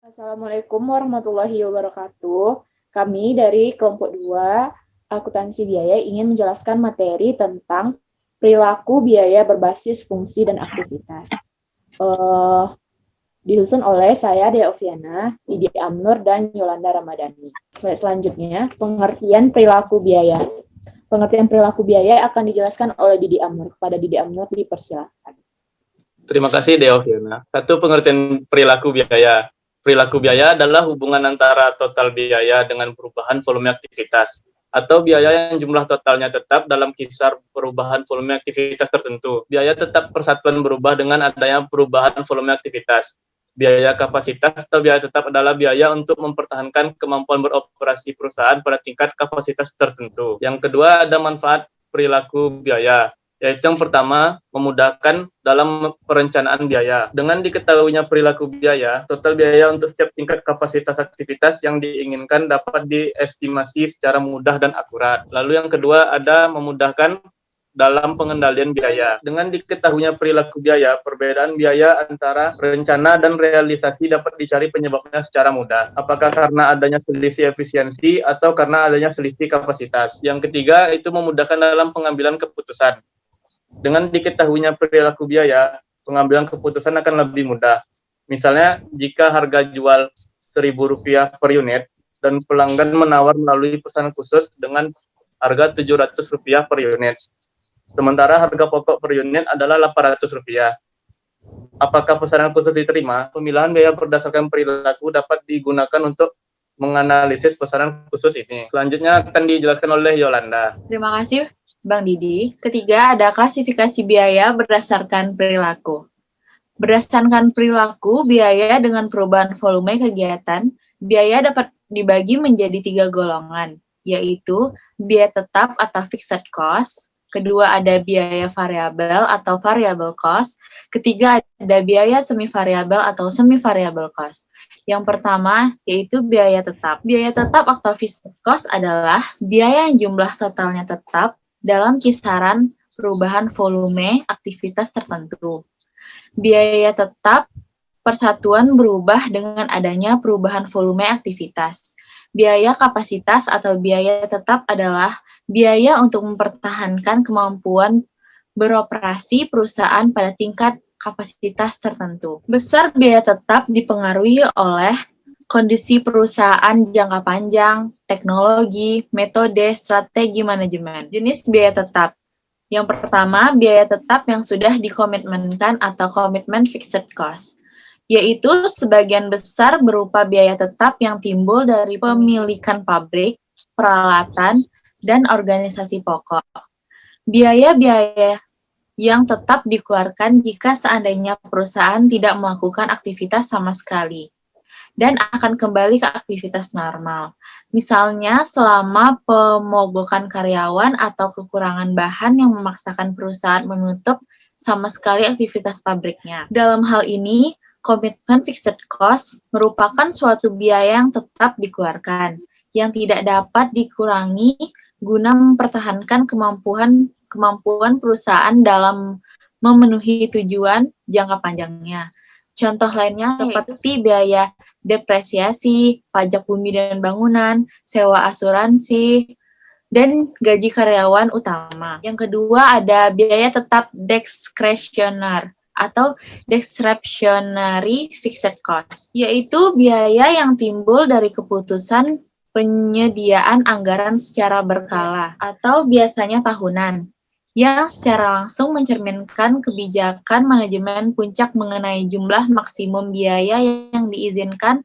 Assalamualaikum warahmatullahi wabarakatuh. Kami dari kelompok 2 akuntansi biaya ingin menjelaskan materi tentang perilaku biaya berbasis fungsi dan aktivitas. Disusun oleh saya, Dea Oviana, Didi Amnur, dan Yolanda Ramadhani. Selanjutnya, pengertian perilaku biaya. Pengertian perilaku biaya akan dijelaskan oleh Didi Amnur. Kepada Didi Amnur dipersilakan. Terima kasih, Dea Oviana. Satu, pengertian perilaku biaya. Perilaku biaya adalah hubungan antara total biaya dengan perubahan volume aktivitas, atau biaya yang jumlah totalnya tetap dalam kisar perubahan volume aktivitas tertentu. Biaya tetap persatuan berubah dengan adanya perubahan volume aktivitas. Biaya kapasitas atau biaya tetap adalah biaya untuk mempertahankan kemampuan beroperasi perusahaan pada tingkat kapasitas tertentu. Yang kedua, ada manfaat perilaku biaya, yaitu yang pertama, memudahkan dalam perencanaan biaya. Dengan diketahuinya perilaku biaya, total biaya untuk setiap tingkat kapasitas aktivitas yang diinginkan dapat diestimasi secara mudah dan akurat. Lalu yang kedua, ada memudahkan dalam pengendalian biaya. Dengan diketahuinya perilaku biaya, perbedaan biaya antara rencana dan realisasi dapat dicari penyebabnya secara mudah. Apakah karena adanya selisih efisiensi atau karena adanya selisih kapasitas. Yang ketiga, itu memudahkan dalam pengambilan keputusan. Dengan diketahuinya perilaku biaya, pengambilan keputusan akan lebih mudah. Misalnya, jika harga jual Rp1.000 per unit dan pelanggan menawar melalui pesanan khusus dengan harga Rp700 per unit. Sementara harga pokok per unit adalah Rp800. Apakah pesanan khusus diterima? Pemilihan biaya berdasarkan perilaku dapat digunakan untuk menganalisis pesanan khusus ini. Selanjutnya akan dijelaskan oleh Yolanda. Terima kasih, Bang Didi. Ketiga, ada klasifikasi biaya berdasarkan perilaku. Berdasarkan perilaku biaya dengan perubahan volume kegiatan, biaya dapat dibagi menjadi 3 golongan, yaitu biaya tetap atau fixed cost. Kedua, ada biaya variabel atau variable cost. Ketiga, ada biaya semi-variabel atau semi-variable cost. Yang pertama, yaitu biaya tetap. Biaya tetap atau fixed cost adalah biaya yang jumlah totalnya tetap dalam kisaran perubahan volume aktivitas tertentu. Biaya tetap persatuan berubah dengan adanya perubahan volume aktivitas. Biaya kapasitas atau biaya tetap adalah biaya untuk mempertahankan kemampuan beroperasi perusahaan pada tingkat kapasitas tertentu. Besar biaya tetap dipengaruhi oleh kondisi perusahaan jangka panjang, teknologi, metode, strategi manajemen. Jenis biaya tetap. Yang pertama, biaya tetap yang sudah dikomitmenkan atau komitmen fixed cost, yaitu sebagian besar berupa biaya tetap yang timbul dari pemilikan pabrik, peralatan, dan organisasi pokok. Biaya-biaya yang tetap dikeluarkan jika seandainya perusahaan tidak melakukan aktivitas sama sekali dan akan kembali ke aktivitas normal. Misalnya, selama pemogokan karyawan atau kekurangan bahan yang memaksakan perusahaan menutup sama sekali aktivitas pabriknya. Dalam hal ini, komitmen fixed cost merupakan suatu biaya yang tetap dikeluarkan, yang tidak dapat dikurangi guna mempertahankan kemampuan perusahaan dalam memenuhi tujuan jangka panjangnya. Contoh lainnya seperti biaya depresiasi, pajak bumi dan bangunan, sewa asuransi, dan gaji karyawan utama. Yang kedua ada biaya tetap discretionary atau discretionary fixed cost, yaitu biaya yang timbul dari keputusan penyediaan anggaran secara berkala atau biasanya tahunan, yang secara langsung mencerminkan kebijakan manajemen puncak mengenai jumlah maksimum biaya yang diizinkan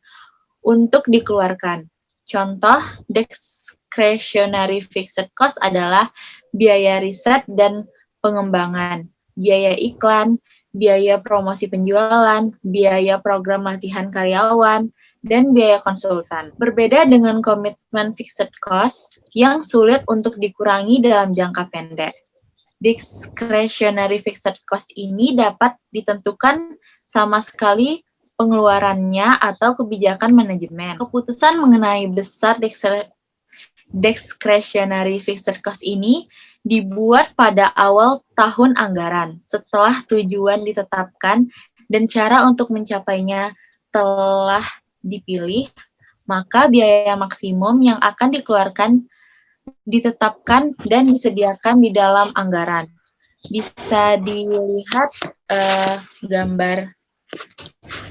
untuk dikeluarkan. Contoh discretionary fixed cost adalah biaya riset dan pengembangan, biaya iklan, biaya promosi penjualan, biaya program latihan karyawan, dan biaya konsultan. Berbeda dengan komitmen fixed cost yang sulit untuk dikurangi dalam jangka pendek. Discretionary fixed cost ini dapat ditentukan sama sekali pengeluarannya atau kebijakan manajemen. Keputusan mengenai besar discretionary fixed cost ini dibuat pada awal tahun anggaran, setelah tujuan ditetapkan dan cara untuk mencapainya telah dipilih, maka biaya maksimum yang akan dikeluarkan ditetapkan dan disediakan di dalam anggaran. Bisa dilihat gambar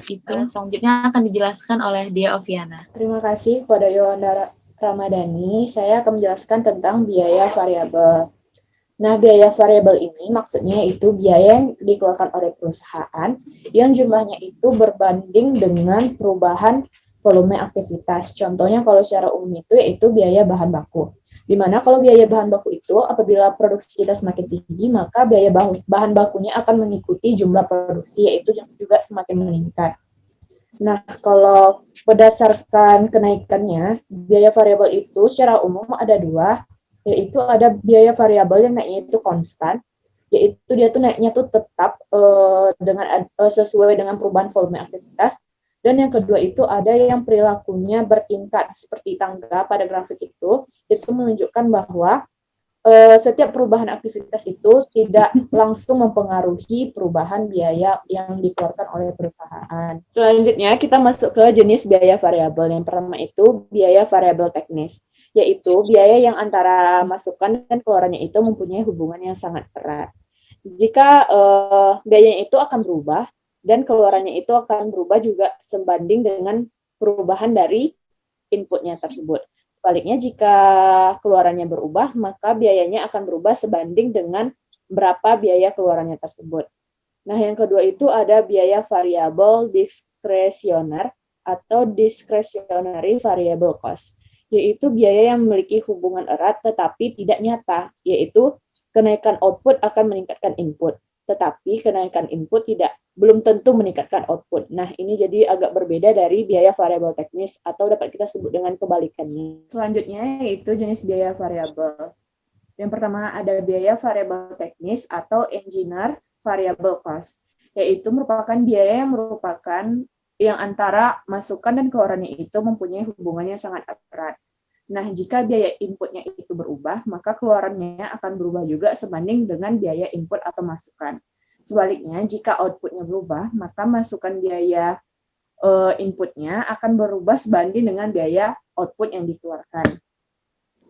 itu. Selanjutnya akan dijelaskan oleh Dia Oviana. Terima kasih kepada Yolanda Ramadhani. Saya akan menjelaskan tentang biaya variabel. Nah, biaya variabel ini maksudnya itu biaya yang dikeluarkan oleh perusahaan yang jumlahnya itu berbanding dengan perubahan volume aktivitas. Contohnya kalau secara umum itu yaitu biaya bahan baku. Di mana kalau biaya bahan baku itu apabila produksi kita semakin tinggi, maka biaya bahan bakunya akan mengikuti jumlah produksi, yaitu yang juga semakin meningkat. Nah, kalau berdasarkan kenaikannya, biaya variabel itu secara umum ada dua, yaitu ada biaya variabel yang naiknya itu konstan, yaitu dia tuh naiknya tuh tetap sesuai dengan perubahan volume aktivitas. Dan yang kedua itu ada yang perilakunya bertingkat seperti tangga pada grafik itu menunjukkan bahwa setiap perubahan aktivitas itu tidak langsung mempengaruhi perubahan biaya yang dikeluarkan oleh perusahaan. Selanjutnya kita masuk ke jenis biaya variabel. Yang pertama itu biaya variabel teknis, yaitu biaya yang antara masukan dan keluarannya itu mempunyai hubungan yang sangat erat. Jika biayanya itu akan berubah, dan keluarannya itu akan berubah juga sebanding dengan perubahan dari inputnya tersebut. Sebaliknya, jika keluarannya berubah, maka biayanya akan berubah sebanding dengan berapa biaya keluarannya tersebut. Nah, yang kedua itu ada biaya variabel diskresioner atau discretionary variable cost, yaitu biaya yang memiliki hubungan erat tetapi tidak nyata, yaitu kenaikan output akan meningkatkan input, tetapi kenaikan input belum tentu meningkatkan output. Nah, ini jadi agak berbeda dari biaya variabel teknis atau dapat kita sebut dengan kebalikannya. Selanjutnya yaitu jenis biaya variabel. Yang pertama ada biaya variabel teknis atau engineer variable cost, yaitu merupakan biaya yang antara masukan dan keluarannya itu mempunyai hubungannya sangat erat. Nah, jika biaya inputnya itu berubah, maka keluarannya akan berubah juga sebanding dengan biaya input atau masukan. Sebaliknya, jika outputnya berubah, maka masukan biaya inputnya akan berubah sebanding dengan biaya output yang dikeluarkan.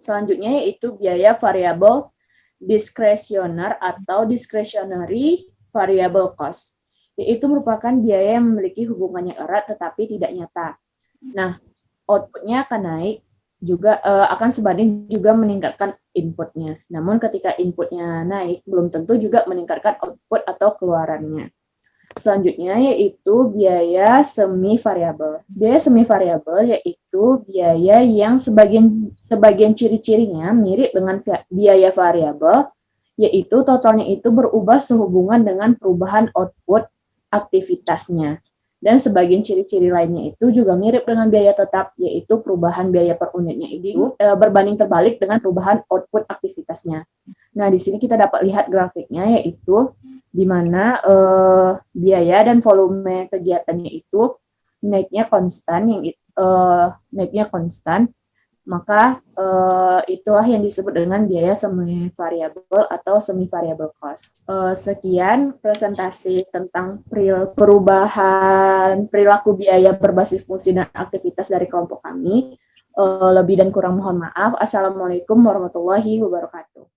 Selanjutnya yaitu biaya variabel diskresioner atau discretionary variable cost, yaitu merupakan biaya yang memiliki hubungannya erat tetapi tidak nyata. Nah, outputnya akan naik, juga akan sebanding juga meningkatkan inputnya. Namun ketika inputnya naik, belum tentu juga meningkatkan output atau keluarannya. Selanjutnya yaitu biaya semi variabel. Biaya semi variabel yaitu biaya yang sebagian ciri-cirinya mirip dengan biaya variabel, yaitu totalnya itu berubah sehubungan dengan perubahan output aktivitasnya. Dan sebagian ciri-ciri lainnya itu juga mirip dengan biaya tetap, yaitu perubahan biaya per unitnya itu berbanding terbalik dengan perubahan output aktivitasnya. Nah, di sini kita dapat lihat grafiknya, yaitu di mana biaya dan volume kegiatannya itu naiknya konstan, maka itulah yang disebut dengan biaya semi variabel atau semi variable cost. Sekian presentasi tentang perubahan perilaku biaya berbasis fungsi dan aktivitas dari kelompok kami. Lebih dan kurang mohon maaf. Assalamualaikum warahmatullahi wabarakatuh.